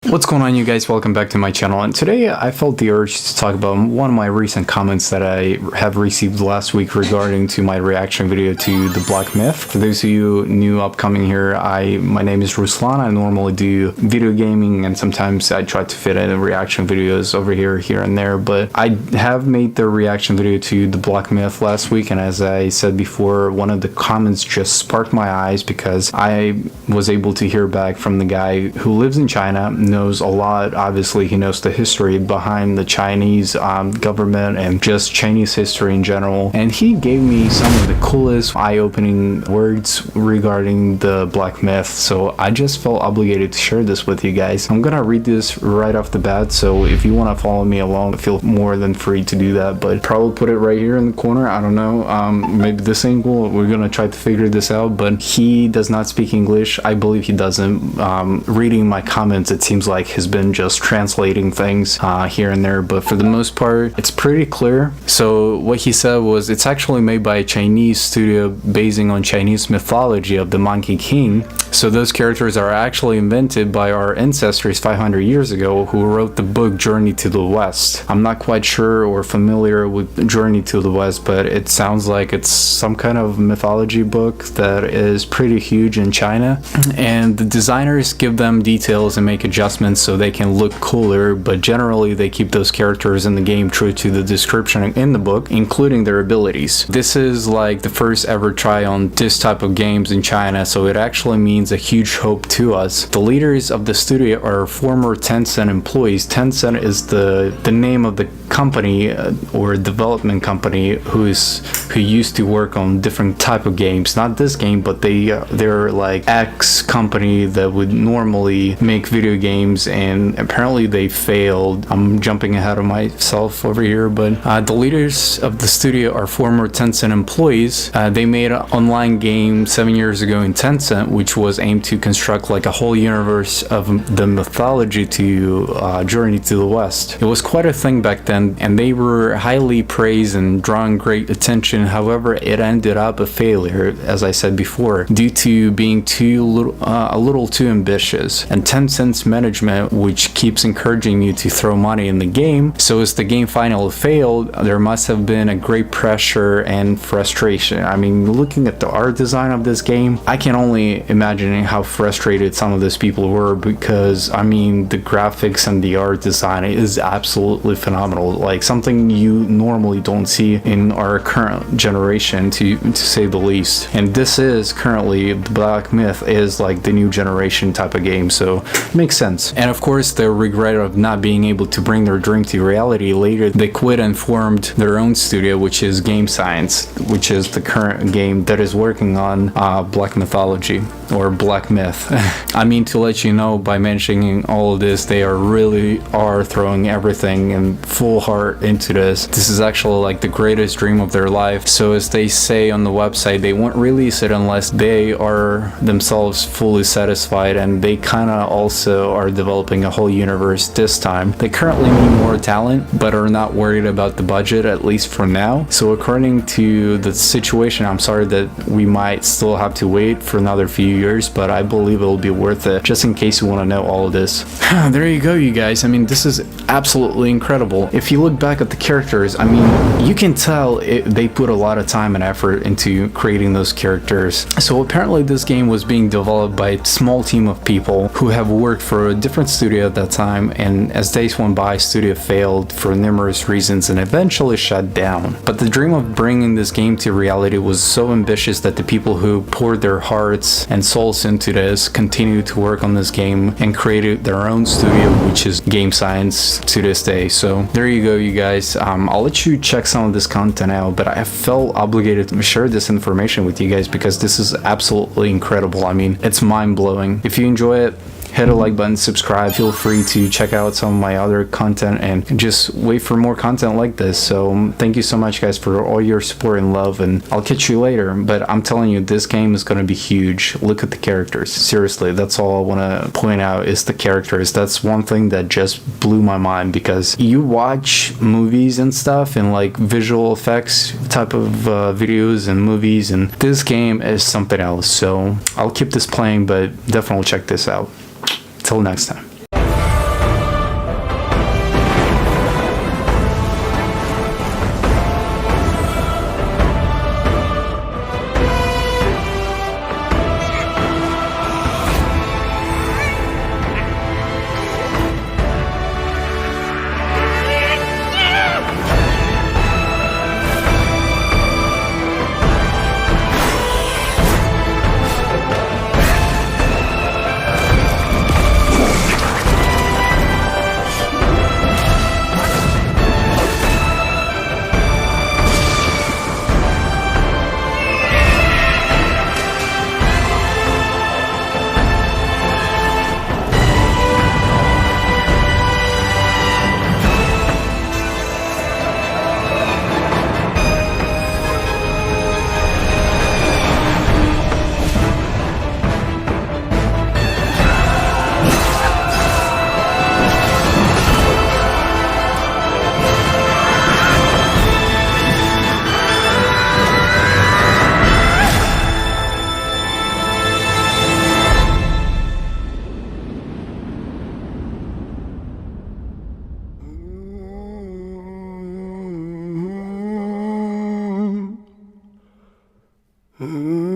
What's going on, you guys? Welcome back to my channel, and today I felt the urge to talk about one of my recent comments that I have received last week regarding to my reaction video to The Black Myth. For those of you new upcoming here, my name is Ruslan. I normally do video gaming, and sometimes I try to fit in reaction videos over here and there, but I have made the reaction video to The Black Myth last week, and as I said before, one of the comments just sparked my eyes because I was able to hear back from the guy who lives in China, knows a lot. Obviously, he knows the history behind the Chinese government and just Chinese history in general. And he gave me some of the coolest, eye-opening words regarding the Black Myth. So I just felt obligated to share this with you guys. I'm gonna read this right off the bat. So if you want to follow me along, feel more than free to do that. But probably put it right here in the corner. I don't know. Maybe this angle. We're gonna try to figure this out. But he does not speak English. I believe he doesn't. Reading my comments, it seems like has been just translating things here and there, but for the most part it's pretty clear. So what he said was it's actually made by a Chinese studio basing on Chinese mythology of the Monkey King. So those characters are actually invented by our ancestors 500 years ago who wrote the book Journey to the West. I'm not quite sure or familiar with Journey to the West, but it sounds like it's some kind of mythology book that is pretty huge in China, and the designers give them details and make adjustments so they can look cooler, but generally they keep those characters in the game true to the description in the book, including their abilities. This is like the first ever try on this type of games in China, so it actually means a huge hope to us. The leaders of the studio are former Tencent employees. Tencent is the name of the company or development company who used to work on different type of games. Not this game, but they're like X company that would normally make video games, and apparently they failed. I'm jumping ahead of myself over here, but the leaders of the studio are former Tencent employees. They made an online game 7 years ago in Tencent, which was aimed to construct like a whole universe of the mythology to Journey to the West. It was quite a thing back then, and they were highly praised and drawing great attention. However, it ended up a failure, as I said before, due to being a little too ambitious. And Tencent's management, which keeps encouraging you to throw money in the game, so as the game finally failed, there must have been a great pressure and frustration. I mean, looking at the art design of this game, I can only imagine how frustrated some of those people were, because I mean, the graphics and the art design is absolutely phenomenal, like something you normally don't see in our current generation, to say the least. And this is currently, the Black Myth is like the new generation type of game, so it makes sense. And of course, the regret of not being able to bring their dream to reality, later they quit and formed their own studio, which is Game Science, which is the current game that is working on Black Mythology or Black Myth. I mean, to let you know, by mentioning all of this, they really are throwing everything and full heart into this. This is actually like the greatest dream of their life. So as they say on the website, they won't release it unless they are themselves fully satisfied, and they kind of also are developing a whole universe this time. They currently need more talent, but are not worried about the budget, at least for now. So according to the situation, I'm sorry that we might still have to wait for another few years, but I believe it'll be worth it, just in case you want to know all of this. There you go, you guys. I mean, this is absolutely incredible. If you look back at the characters, I mean, you can tell they put a lot of time and effort into creating those characters. So apparently this game was being developed by a small team of people who have worked for a different studio at that time, and as days went by, studio failed for numerous reasons and eventually shut down. But the dream of bringing this game to reality was so ambitious that the people who poured their hearts and souls into this continued to work on this game and created their own studio, which is Game Science to this day. So there you go, you guys. I'll let you check some of this content out, but I felt obligated to share this information with you guys because this is absolutely incredible. I mean, it's mind-blowing. If you enjoy it, hit a like button, subscribe. Feel free to check out some of my other content and just wait for more content like this. So thank you so much, guys, for all your support and love, and I'll catch you later. But I'm telling you, this game is going to be huge. Look at the characters. Seriously, that's all I want to point out is the characters. That's one thing that just blew my mind, because you watch movies and stuff and like visual effects type of videos and movies, and this game is something else. So I'll keep this playing, but definitely check this out. Till next time. Hmm.